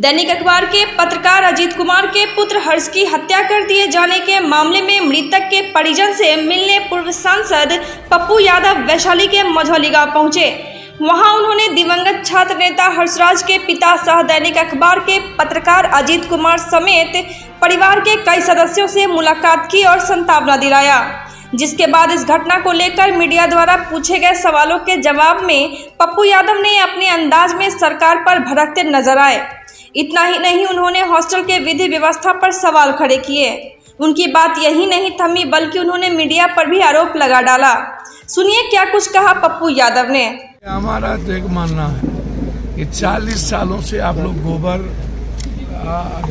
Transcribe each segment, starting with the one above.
दैनिक अखबार के पत्रकार अजीत कुमार के पुत्र हर्ष की हत्या कर दिए जाने के मामले में मृतक के परिजन से मिलने पूर्व सांसद पप्पू यादव वैशाली के मझौली गांव पहुंचे। वहां उन्होंने दिवंगत छात्र नेता हर्षराज के पिता सह दैनिक अखबार के पत्रकार अजीत कुमार समेत परिवार के कई सदस्यों से मुलाकात की और सांत्वना दिलाया, जिसके बाद इस घटना को लेकर मीडिया द्वारा पूछे गए सवालों के जवाब में पप्पू यादव ने अपने अंदाज में सरकार पर भड़कते नजर आए। इतना ही नहीं, उन्होंने हॉस्टल के विधि व्यवस्था पर सवाल खड़े किए। उनकी बात यही नहीं थमी, बल्कि उन्होंने मीडिया पर भी आरोप लगा डाला। सुनिए क्या कुछ कहा पप्पू यादव ने। हमारा तो एक मानना है कि 40 सालों से आप लोग गोबर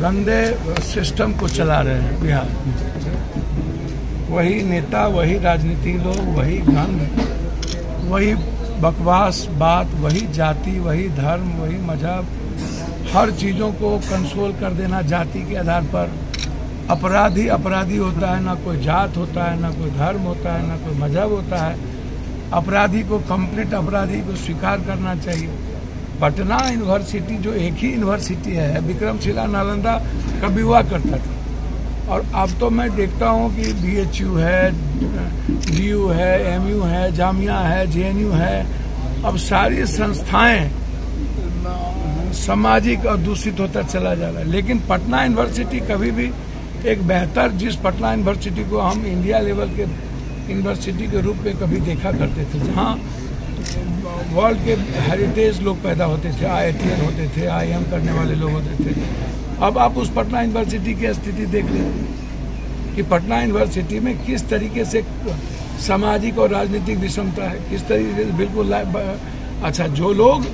गंदे सिस्टम को चला रहे हैं बिहार में। वही नेता, वही राजनीति लोग, वही गंद, वही बकवास बात, वही जाति, वही धर्म, वही मजहब, हर चीज़ों को कंट्रोल कर देना जाति के आधार पर। अपराधी अपराधी होता है, ना कोई जात होता है, ना कोई धर्म होता है, ना कोई मजहब होता है। अपराधी को कंप्लीट अपराधी को स्वीकार करना चाहिए। पटना यूनिवर्सिटी जो एक ही यूनिवर्सिटी है, विक्रमशिला नालंदा कभी हुआ करता था, और अब तो मैं देखता हूँ कि BHU है, DU है, MU है, जामिया है, JNU है। अब सारी संस्थाएं सामाजिक और दूषित होता चला जा रहा है। लेकिन पटना यूनिवर्सिटी कभी भी एक बेहतर, जिस पटना यूनिवर्सिटी को हम इंडिया लेवल के यूनिवर्सिटी के रूप में कभी देखा करते थे, जहाँ वर्ल्ड के हेरिटेज लोग पैदा होते थे, IITian होते थे, IIM करने वाले लोग होते थे। अब आप उस पटना यूनिवर्सिटी की स्थिति देख लीजिए कि पटना यूनिवर्सिटी में किस तरीके से सामाजिक और राजनीतिक विषमता है, किस तरीके से बिल्कुल। अच्छा, जो लोग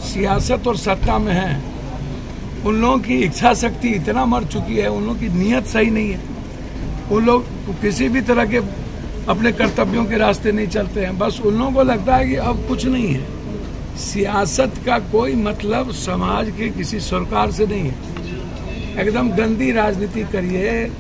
सियासत और सत्ता में हैं, उन लोगों की इच्छा शक्ति इतना मर चुकी है, उन लोगों की नीयत सही नहीं है। उन लोग किसी भी तरह के अपने कर्तव्यों के रास्ते नहीं चलते हैं। बस उन लोगों को लगता है कि अब कुछ नहीं है। सियासत का कोई मतलब समाज के किसी सरकार से नहीं है। एकदम गंदी राजनीति करिए।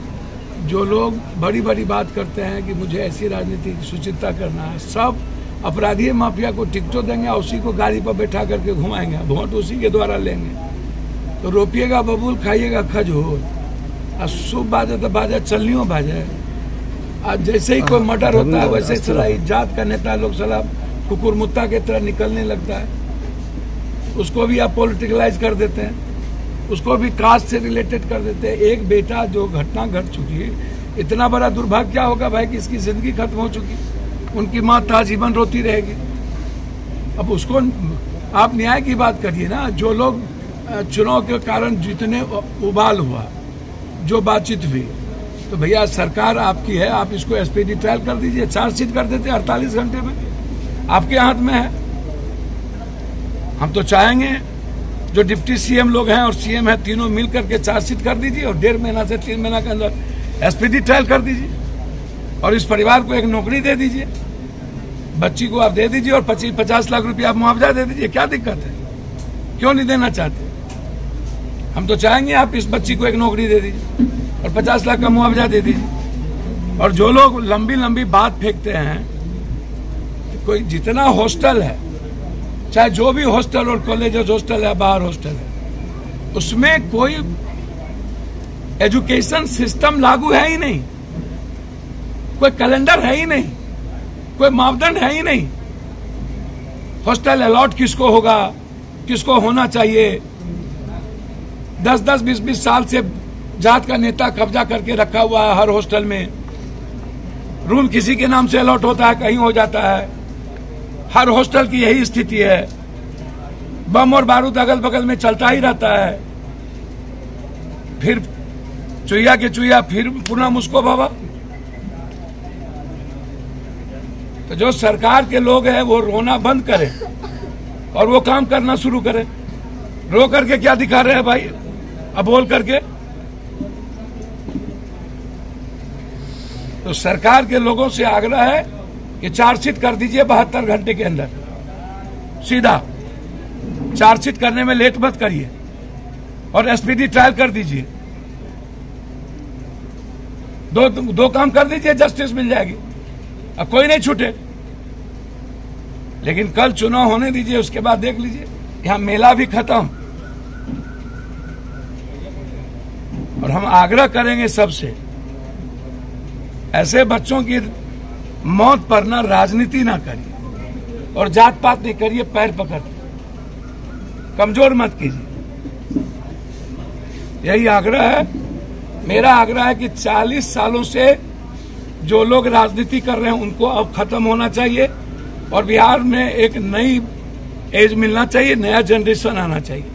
जो लोग बड़ी बड़ी बात करते हैं कि मुझे ऐसी राजनीति की सुचिता करना है, सब अपराधी माफिया को टिकटों देंगे और उसी को गाड़ी पर बैठा करके घुमाएंगे, वोट उसी के द्वारा लेंगे। तो रोपिएगा बबूल, खाइएगा खजूर। और शुभ बाजा तो बाजा चलनियों बाजा। आज जैसे ही कोई मर्डर होता है, वैसे सारा जात का नेता लोग साला कुकुर मुत्ता की तरह निकलने लगता है। उसको भी आप पॉलिटिकलाइज कर देते हैं, उसको भी कास्ट से रिलेटेड कर देते हैं। एक बेटा जो घटना घट चुकी है, इतना बड़ा दुर्भाग्य क्या होगा भाई कि इसकी जिंदगी खत्म हो चुकी, उनकी माँ ताजीवन रोती रहेगी। अब उसको आप न्याय की बात करिए ना। जो लोग चुनाव के कारण जितने उबाल हुआ, जो बातचीत हुई, तो भैया सरकार आपकी है, आप इसको SPD ट्रायल कर दीजिए, चार्जशीट कर देते 48 घंटे में, आपके हाथ में है। हम तो चाहेंगे जो डिप्टी CM लोग हैं और CM है, तीनों मिल करके चार्जशीट कर दीजिए और 1.5 महीना से 3 महीना के अंदर SPD ट्रायल कर दीजिए और इस परिवार को एक नौकरी दे दीजिए, बच्ची को आप दे दीजिए और 50 लाख रुपया आप मुआवजा दे दीजिए। क्या दिक्कत है? क्यों नहीं देना चाहते? हम तो चाहेंगे आप इस बच्ची को एक नौकरी दे दीजिए और 50 लाख का मुआवजा दे दीजिए। और जो लोग लंबी लंबी बात फेंकते हैं, कोई जितना हॉस्टल है, चाहे जो भी हॉस्टल और कॉलेज हॉस्टल है, बाहर हॉस्टल है, उसमें कोई एजुकेशन सिस्टम लागू है ही नहीं, कोई कैलेंडर है ही नहीं, कोई मापदंड है ही नहीं। हॉस्टल अलॉट किसको होगा, किसको होना चाहिए। 10-10, 20-20 साल से जात का नेता कब्जा करके रखा हुआ है हर हॉस्टल में। रूम किसी के नाम से अलॉट होता है, कहीं हो जाता है। हर हॉस्टल की यही स्थिति है। बम और बारूद अगल बगल में चलता ही रहता है। फिर चुईया के चुईया, फिर पुनः मुझको बाबा। तो जो सरकार के लोग हैं वो रोना बंद करें और वो काम करना शुरू करें। रो करके क्या दिखा रहे हैं भाई, अब बोल करके। तो सरकार के लोगों से आग्रह है कि चार्जशीट कर दीजिए 72 घंटे के अंदर। सीधा चार्जशीट करने में लेट मत करिए और SPD ट्रायल कर दीजिए। दो काम कर दीजिए, जस्टिस मिल जाएगी। अब कोई नहीं छूटे। लेकिन कल चुनाव होने दीजिए, उसके बाद देख लीजिए। यहाँ मेला भी खत्म, और हम आग्रह करेंगे सबसे, ऐसे बच्चों की मौत पर ना राजनीति ना करिए और जात पात नहीं करिए, पैर पकड़ते कमजोर मत कीजिए। यही आग्रह है, मेरा आग्रह है कि 40 सालों से जो लोग राजनीति कर रहे हैं उनको अब खत्म होना चाहिए और बिहार में एक नई एज मिलना चाहिए, नया जनरेशन आना चाहिए।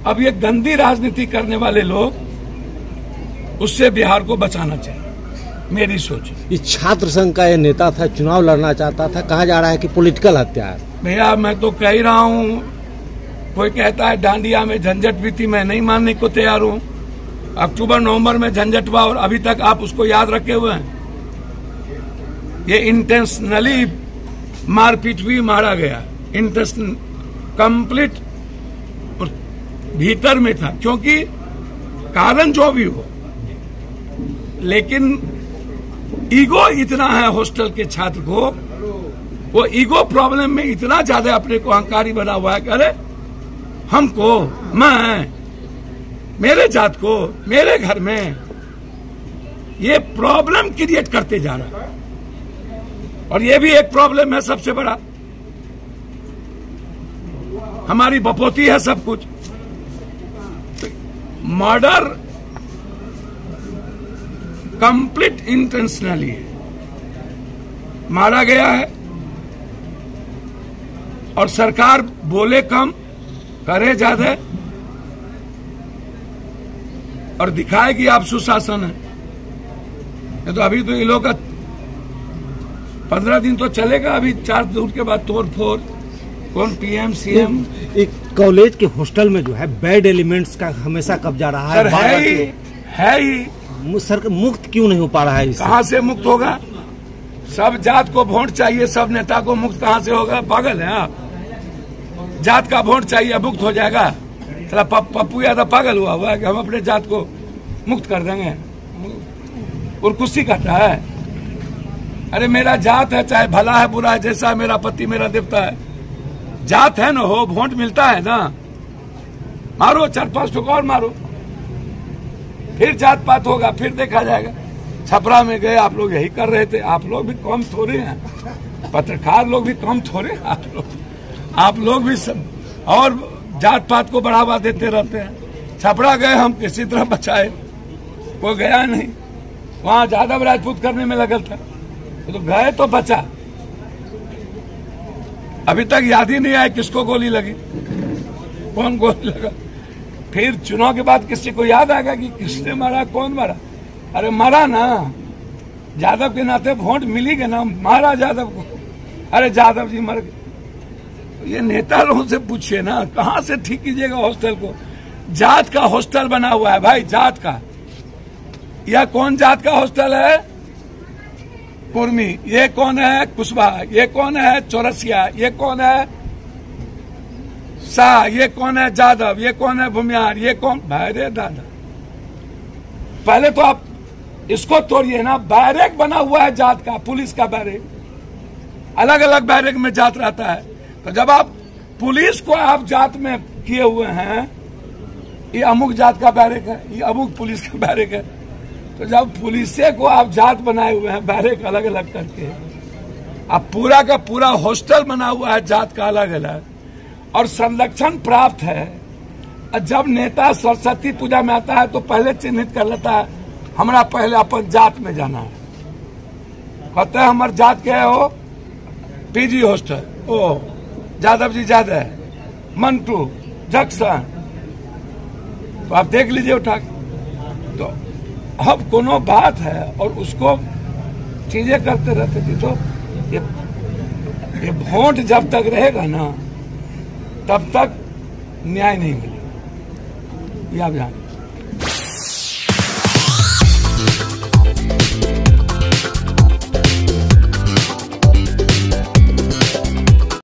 अब ये गंदी राजनीति करने वाले लोग, उससे बिहार को बचाना चाहिए, मेरी सोच। इस छात्र संघ का ये नेता था, चुनाव लड़ना चाहता था, कहा जा रहा है कि पॉलिटिकल हत्या है। भैया मैं तो कह ही रहा हूँ, कोई कहता है डांडिया में झंझट भी थी, मैं नहीं मानने को तैयार हूँ। अक्टूबर नवंबर में झंझट हुआ और अभी तक आप उसको याद रखे हुए हैं। ये इंटेंशनली मारपीट भी मारा गया, इंटेंशन कंप्लीट भीतर में था, क्योंकि कारण जो भी हो, लेकिन ईगो इतना है हॉस्टल के छात्र को, वो ईगो प्रॉब्लम में इतना ज्यादा अपने को अहंकारी बना हुआ है कि अरे हमको, मैं, मेरे जात को, मेरे घर में, ये प्रॉब्लम क्रिएट करते जा रहा है। और ये भी एक प्रॉब्लम है सबसे बड़ा, हमारी बपोती है सब कुछ। मर्डर कंप्लीट इंटेंशनली है, मारा गया है और सरकार बोले कम करे ज्यादा और दिखाए कि आप सुशासन है। तो अभी तो ये लोग का 15 दिन तो चलेगा, अभी 4 दिन के बाद तोड़ फोड़, कौन पीएम सीएम। एक कॉलेज के हॉस्टल में जो है बैड एलिमेंट्स का हमेशा कब्जा रहा है। है ही सर, मुक्त क्यों नहीं हो पा रहा है इससे? कहाँ से मुक्त होगा? सब जात को वोट चाहिए, सब नेता को मुक्त कहाँ से होगा? पागल है आप? जात का वोट चाहिए, मुक्त हो जाएगा? चला पप्पू यादव पागल हुआ है कि हम अपने जात को मुक्त कर देंगे, और कुर्सी करता है। अरे मेरा जात है, चाहे भला है बुरा है, जैसा मेरा पति मेरा देवता है, जात है ना, हो वोट मिलता है ना, मारो 4-5 ठोका और मारो, फिर जात पात होगा, फिर देखा जाएगा। छपरा में गए, आप लोग यही कर रहे थे। आप लोग भी कम थोड़े हैं, पत्रकार लोग भी कम थोड़े हैं, आप लोग भी सब और जात पात को बढ़ावा देते रहते हैं। छपरा गए, हम किसी तरह बचाए, कोई गया नहीं, वहां यादव राजपूत करने में लगल था, तो गए तो बचा। अभी तक याद ही नहीं आया किसको गोली लगी, कौन गोली लगा। फिर चुनाव के बाद किसी को याद आएगा कि किसने मारा, कौन मारा? अरे मारा ना, यादव के नाते वोट मिली गए ना, मारा यादव को। अरे यादव जी मर गए। ये नेता लोगों से पूछिए ना, कहाँ से ठीक कीजिएगा हॉस्टल को? जात का हॉस्टल बना हुआ है भाई, जात का। यह कौन जात का हॉस्टल है? कुर्मी। ये कौन है? कुशवाहा। ये कौन है? चौरसिया। ये कौन है? शाह। ये कौन है? जादव। ये कौन है? भूमियार। ये कौन? भाई रे दादा, पहले तो आप इसको तोड़िए ना। बैरक बना हुआ है जात का, पुलिस का बैरक, अलग अलग बैरक में जात रहता है। तो जब आप पुलिस को आप जात में किए हुए हैं, ये अमुक जात का बैरक है, ये अमुक पुलिस का बैरक है, तो जब पुलिसे को आप जात बनाए हुए हैं बैरक अलग अलग करके, अब पूरा का पूरा हॉस्टल बना हुआ है जात का अलग अलग, और संरक्षण प्राप्त है। जब नेता सरस्वती पूजा में आता है तो पहले चिन्हित कर लेता है, हमारा पहले अपन जात में जाना है। कहते हैं हमारे जात के हो, पीजी हॉस्टल, ओ यादव जी ज्यादा है, मंटू, जक्सन, तो आप देख लीजिए उठा के। तो अब कोनो बात है और उसको चीजें करते रहते थे, तो ये वोट जब तक रहेगा ना, तब तक न्याय नहीं मिलेगा। ये आप जान